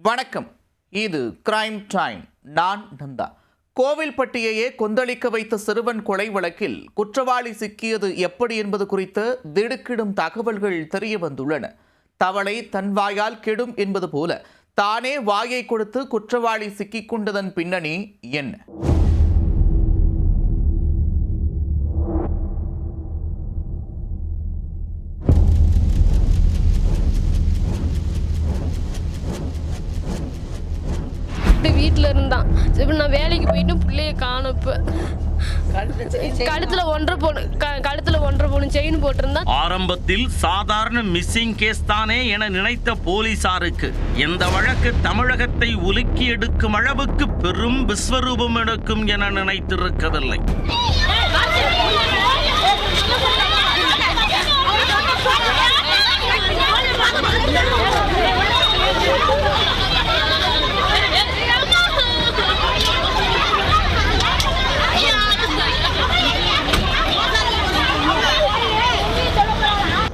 வணக்கம். இது crime time. நான் நந்தா. கோவில்பட்டியையே கொந்தளிக்க வைத்த சிறுவன் கொலை வழக்கில் குற்றவாளி சிக்கியது எப்படி என்பது குறித்து திடுக்கிடும் தகவல்கள் தெரிய வந்துள்ளன. தவளை தன் வாயால் கெடும் என்பது போல தானே வாயை கொடுத்து குற்றவாளி சிக்கிக் கொண்டதன் பின்னணி என்ன? வீட்டில் இருந்தான். இப்போ நான் வேலைக்கு போயிட்டு பிள்ளைய காணும். இப்போ கழுத்துல ஒன்றரை பவுன் செயின் போட்டிருந்தான். ஆரம்பத்தில் சாதாரண மிஸ்ஸிங் கேஸ் தானே என நினைத்த போலீசாருக்கு இந்த வழக்கு தமிழகத்தை உலுக்கி எடுக்கும் அளவுக்கு பெரும் விஸ்வரூபம் எடுக்கும் என நினைத்திருக்கவில்லை.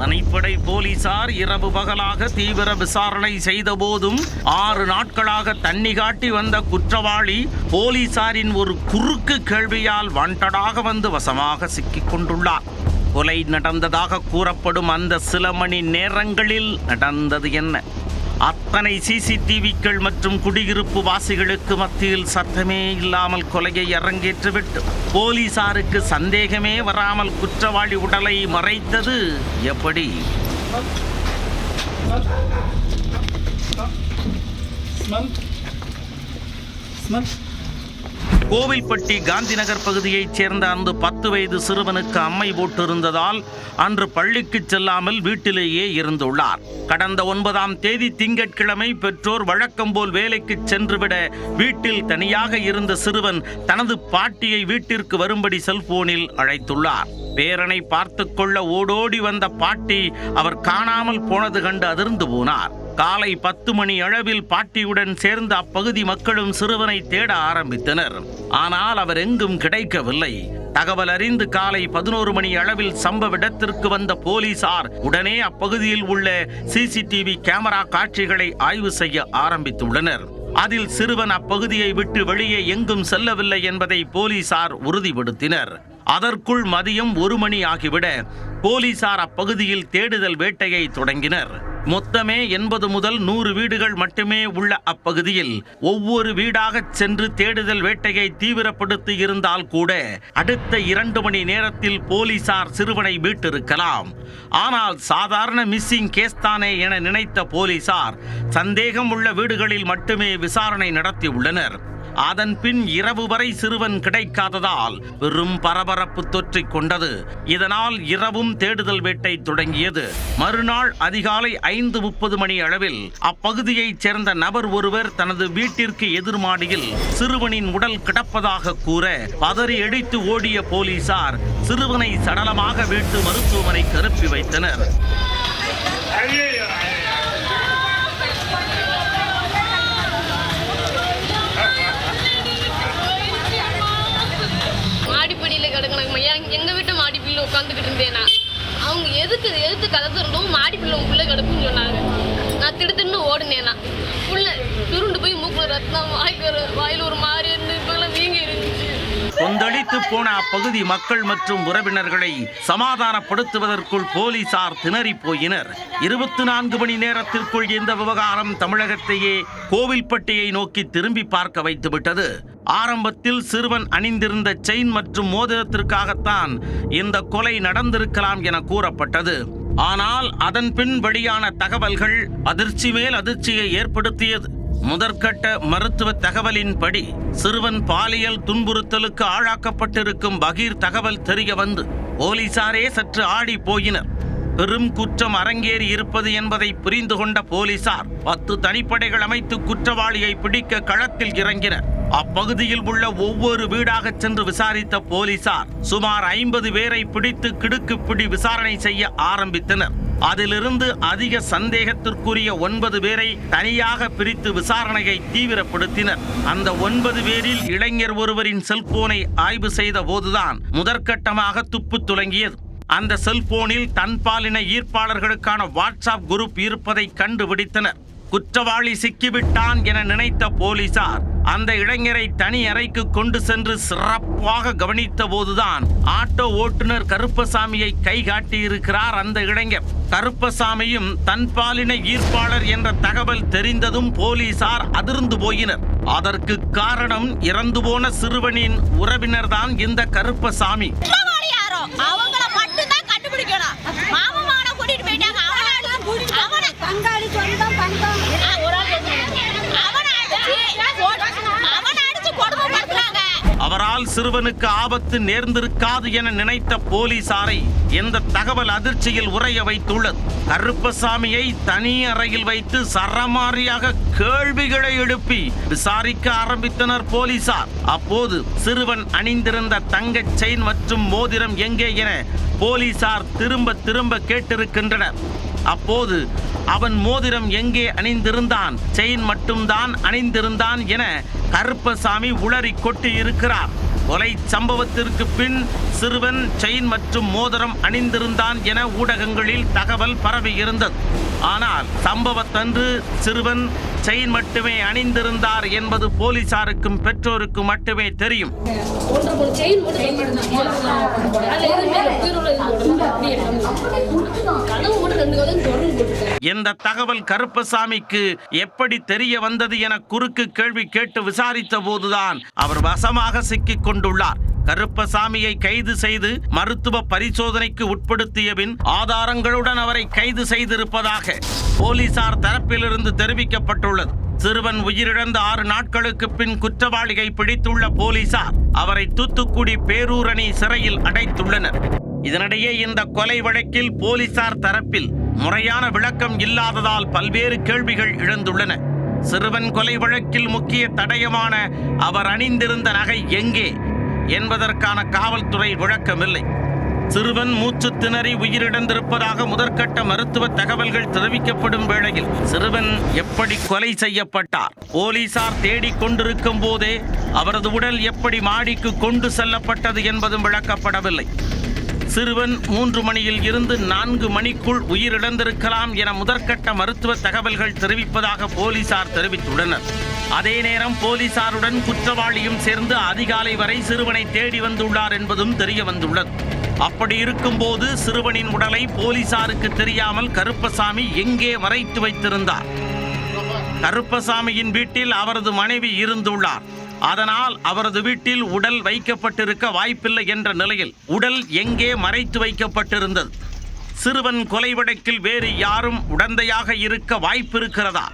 தனிப்படை போலீசார் இரவு பகலாக தீவிர விசாரணை செய்த போதும் 6 நாட்களாக தண்ணி காட்டி வந்த குற்றவாளி போலீசாரின் ஒரு குறுக்கு கேள்வியால் வாண்டடாக வந்து வசமாக சிக்கிக் கொண்டுள்ளார். கொலை நடந்ததாக கூறப்படும் அந்த சில மணி நேரங்களில் நடந்தது என்ன? அத்தனை சிசிடிவிக்கள் மற்றும் குடியிருப்பு வாசிகளுக்கு மத்தியில் சத்தமே இல்லாமல் கொலையை அரங்கேற்றிவிட்டு போலீசாருக்கு சந்தேகமே வராமல் குற்றவாளி உடலை மறைத்தது எப்படி? கோவில்பட்டி காந்திநகர் பகுதியைச் சேர்ந்த அந்த 10 வயது சிறுவனுக்கு அம்மை போட்டிருந்ததால் அன்று பள்ளிக்கு செல்லாமல் வீட்டிலேயே இருந்துள்ளார். கடந்த 9ஆம் தேதி திங்கட்கிழமை பெற்றோர் வழக்கம் போல் வேலைக்கு சென்றுவிட வீட்டில் தனியாக இருந்த சிறுவன் தனது பாட்டியை வீட்டிற்கு வரும்படி செல்போனில் அழைத்துள்ளார். பேரனை பார்த்து கொள்ள ஓடோடி வந்த பாட்டி அவர் காணாமல் போனது கண்டு அதிர்ந்து போனார். காலை 10 மணி அளவில் பாட்டியுடன் சேர்ந்து அப்பகுதி மக்களும் சிறுவனை தேட ஆரம்பித்தனர். ஆனால் அவர் எங்கும் கிடைக்கவில்லை. தகவல் அறிந்து காலை 11 மணி அளவில் சம்பவ இடத்திற்கு வந்த போலீசார் உடனே அப்பகுதியில் உள்ள சிசிடிவி கேமரா காட்சிகளை ஆய்வு செய்ய ஆரம்பித்துள்ளனர். அதில் சிறுவன் அப்பகுதியை விட்டு வெளியே எங்கும் செல்லவில்லை என்பதை போலீசார் உறுதிப்படுத்தினர். அதற்குள் மதியம் 1 மணி ஆகிவிட போலீசார் அப்பகுதியில் தேடுதல் வேட்டையை தொடங்கினர். மொத்தமே 80 முதல் 100 வீடுகள் மட்டுமே உள்ள அப்பகுதியில் ஒவ்வொரு வீடாக சென்று தேடுதல் வேட்டையை தீவிரப்படுத்தி இருந்தால் கூட அடுத்த 2 மணி நேரத்தில் போலீசார் சிறுவனை மீட்டிருக்கலாம். ஆனால் சாதாரண மிஸ்ஸிங் கேஸ் தானே என நினைத்த போலீசார் சந்தேகம் உள்ள வீடுகளில் மட்டுமே விசாரணை நடத்தியுள்ளனர். அதன் பின் இரவு வரை சிறுவன் கிடைக்காததால் பெரும் பரபரப்பு தொற்றிக் கொண்டது. இதனால் இரவும் தேடுதல் வேட்டை தொடங்கியது. மறுநாள் அதிகாலை 5:30 மணி அளவில் அப்பகுதியைச் சேர்ந்த நபர் ஒருவர் தனது வீட்டிற்கு எதிர்மாடியில் சிறுவனின் உடல் கிடப்பதாக கூற பதறி அடித்து ஓடிய போலீசார் சிறுவனை சடலமாக வீட்டு மருத்துவமனைக்கு அனுப்பி வைத்தனர். எங்க வீட்டு மாடிப்பிள்ள உட்காந்துக்கிட்டு இருந்தேனா அவங்க எதுக்கு கதை திறந்தோம் மாடிப்பிள்ள உள்ள கிடக்குன்னு சொன்னாங்க. நான் திடுத்துன்னு ஓடுனேனா உள்ள சுருண்டு போய் மூக்குல ரத்தம் வாயில் ஒரு மாதிரி இருந்து இப்பெல்லாம் வீங்கி இருந்துச்சு. கொந்தளித்து போன அப்பகுதி மக்கள் மற்றும் உறவினர்களை சமாதானப்படுத்துவதற்குள் போலீசார் திணறி போயினர். 24 மணி நேரத்திற்குள் இந்த விவகாரம் தமிழகத்தையே கோவில்பட்டியை நோக்கி திரும்பி பார்க்க வைத்துவிட்டது. ஆரம்பத்தில் சிறுவன் அணிந்திருந்த செயின் மற்றும் மோதிரத்திற்காகத்தான் இந்த கொலை நடந்திருக்கலாம் என கூறப்பட்டது. ஆனால் அதன் பின் வெளியான தகவல்கள் அதிர்ச்சி மேல் அதிர்ச்சியை ஏற்படுத்தியது. முதற்கட்ட மருத்துவ தகவலின்படி சிறுவன் பாலியல் துன்புறுத்தலுக்கு ஆளாக்கப்பட்டிருக்கும் பகீர் தகவல் தெரிய வந்து போலீசாரே சற்று ஆடி போயினர். பெரும் குற்றம் அரங்கேறி இருப்பது என்பதை புரிந்து கொண்ட போலீசார் 10 தனிப்படைகள் அமைத்து குற்றவாளியை பிடிக்க களத்தில் இறங்கினர். அப்பகுதியில் உள்ள ஒவ்வொரு வீடாக சென்று விசாரித்த போலீசார் சுமார் 50 பேரை பிடித்து கிடுக்குப்பிடி விசாரணை செய்ய ஆரம்பித்தனர். அதிலிருந்து அதிக சந்தேகத்திற்குரிய 9 பேரை தனியாக பிரித்து விசாரணையை தீவிரப்படுத்தினர். அந்த 9 பேரில் இளைஞர் ஒருவரின் செல்போனை ஆய்வு செய்த போதுதான் முதற்கட்டமாக துப்பு துலங்கியது. அந்த செல்போனில் தன்பாலின ஈர்ப்பாளர்களுக்கான வாட்ஸ்அப் குரூப் இருப்பதை கண்டுபிடித்தனர். குற்றவாளி சிக்கிவிட்டான் என நினைத்த போலீசார் அந்த இளைஞரை தனி அறைக்கு கொண்டு சென்று சிறப்பாக கவனித்த போதுதான் ஆட்டோ ஓட்டுநர் கருப்பசாமியை கை காட்டியிருக்கிறார் அந்த இளைஞர். கருப்பசாமியும் தன் பாலின ஈர்ப்பாளர் என்ற தகவல் தெரிந்ததும் போலீசார் அதிர்ந்து போயினர். அதற்கு காரணம் இறந்து போன சிறுவனின் உறவினர் தான் இந்த கருப்பசாமி. அவரால் சிறுவனுக்கு ஆபத்து நேர்ந்திருக்காது என நினைத்த போலீசாரை இந்த தகவல் அதிர்ச்சியில் உறைய வைத்துள்ளது. கருப்பசாமியை தனி அறையில் வைத்து சரமாரியாக கேள்விகளை எழுப்பி விசாரிக்க ஆரம்பித்தனர் போலீசார். அப்போது சிறுவன் அணிந்திருந்த தங்க செயின் மற்றும் மோதிரம் எங்கே என போலீசார் திரும்ப திரும்ப கேட்டிருக்கின்றனர். அப்போது அவன் மோதிரம் எங்கே அணிந்திருந்தான், செயின் மட்டும்தான் அணிந்திருந்தான் என கருப்பசாமி உளறி கொட்டி இருக்கிறார். கொலை சம்பவத்திற்கு பின் சிறுவன் செயின் மற்றும் மோதிரம் அணிந்திருந்தான் என ஊடகங்களில் தகவல் பரவி இருந்தது. ஆனால் சம்பவத்தன்று சிறுவன் செயின் மட்டுமே அணிந்திருந்தார் என்பது போலீசாருக்கும் பெற்றோருக்கும் மட்டுமே தெரியும். இந்த தகவல் கருப்பசாமிக்கு எப்படி தெரிய வந்தது என குறுக்கு கேள்வி கேட்டு விசாரித்த போதுதான் அவர் வசமாக சிக்கிக் கொண்டுள்ளார். கருப்பசாமியை கைது செய்து மருத்துவ பரிசோதனைக்கு உட்படுத்திய பின் ஆதாரங்களுடன் அவரை கைது செய்திருப்பதாக போலீசார் தரப்பிலிருந்து தெரிவிக்கப்பட்டுள்ளது. சிறுவன் உயிரிழந்த 6 நாட்களுக்கு பின் குற்றவாளியை பிடித்துள்ள போலீசார் அவரை தூத்துக்குடி பேரூரணி சிறையில் அடைத்துள்ளனர். இதனிடையே இந்த கொலை வழக்கில் போலீசார் தரப்பில் முறையான விளக்கம் இல்லாததால் பல்வேறு கேள்விகள் எழுந்துள்ளன. சிறுவன் கொலை வழக்கில் முக்கிய தடயமான அவர் அணிந்திருந்த நகை எங்கே என்பதற்கான காவல்துறை விளக்கமில்லை. சிறுவன் மூச்சு திணறி உயிரிழந்திருப்பதாக முதற்கட்ட மருத்துவ தகவல்கள் தெரிவிக்கப்படும் வேளையில் சிறுவன் எப்படி கொலை செய்யப்பட்டார், போலீசார் தேடிக் கொண்டிருக்கும் போதே அவரது உடல் எப்படி மாடிக்கு கொண்டு செல்லப்பட்டது என்பதும் விளக்கப்படவில்லை. சிறுவன் 3 மணியில் இருந்து 4 மணிக்குள் உயிரிழந்திருக்கலாம் என முதற்கட்ட மருத்துவ தகவல்கள் தெரிவிப்பதாக போலீசார் தெரிவித்துள்ளனர். அதே நேரம் போலீசாருடன் குற்றவாளியும் சேர்ந்து அதிகாலை வரை சிறுவனை தேடி வந்துள்ளார் என்பதும் தெரிய வந்துள்ளது. அப்படி இருக்கும்போது சிறுவனின் உடலை போலீசாருக்கு தெரியாமல் கருப்பசாமி எங்கே மறைத்து வைத்திருந்தார்? கருப்பசாமியின் வீட்டில் அவரது மனைவி இருந்துள்ளார். அதனால் அவரது வீட்டில் உடல் வைக்கப்பட்டிருக்க வாய்ப்பில்லை என்ற நிலையில் உடல் எங்கே மறைத்து வைக்கப்பட்டிருந்தது? சிறுவன் கொலை வழக்கில் வேறு யாரும் உடந்தையாக இருக்க வாய்ப்பு இருக்கிறதா?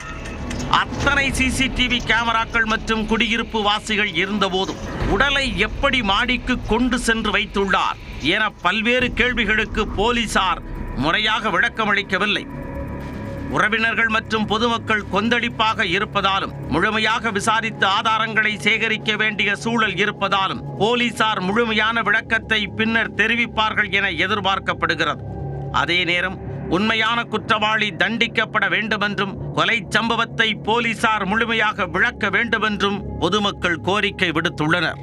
அத்தனை சிசிடிவி கேமராக்கள் மற்றும் குடியிருப்பு வாசிகள் இருந்தபோதும் உடலை எப்படி மாடிக்கு கொண்டு சென்று வைத்துள்ளார் என பல்வேறு கேள்விகளுக்கு போலீசார் முறையாக விளக்கமளிக்கவில்லை. உறவினர்கள் மற்றும் பொதுமக்கள் கொந்தளிப்பாக இருப்பதாலும் முழுமையாக விசாரித்து ஆதாரங்களை சேகரிக்க வேண்டிய சூழல் இருப்பதாலும் போலீசார் முழுமையான விளக்கத்தை பின்னர் தெரிவிப்பார்கள் என எதிர்பார்க்கப்படுகிறது. அதே நேரம் உண்மையான குற்றவாளி தண்டிக்கப்பட வேண்டுமென்றும் கொலை சம்பவத்தை போலீசார் முழுமையாக விளக்க வேண்டுமென்றும் பொதுமக்கள் கோரிக்கை விடுத்துள்ளனர்.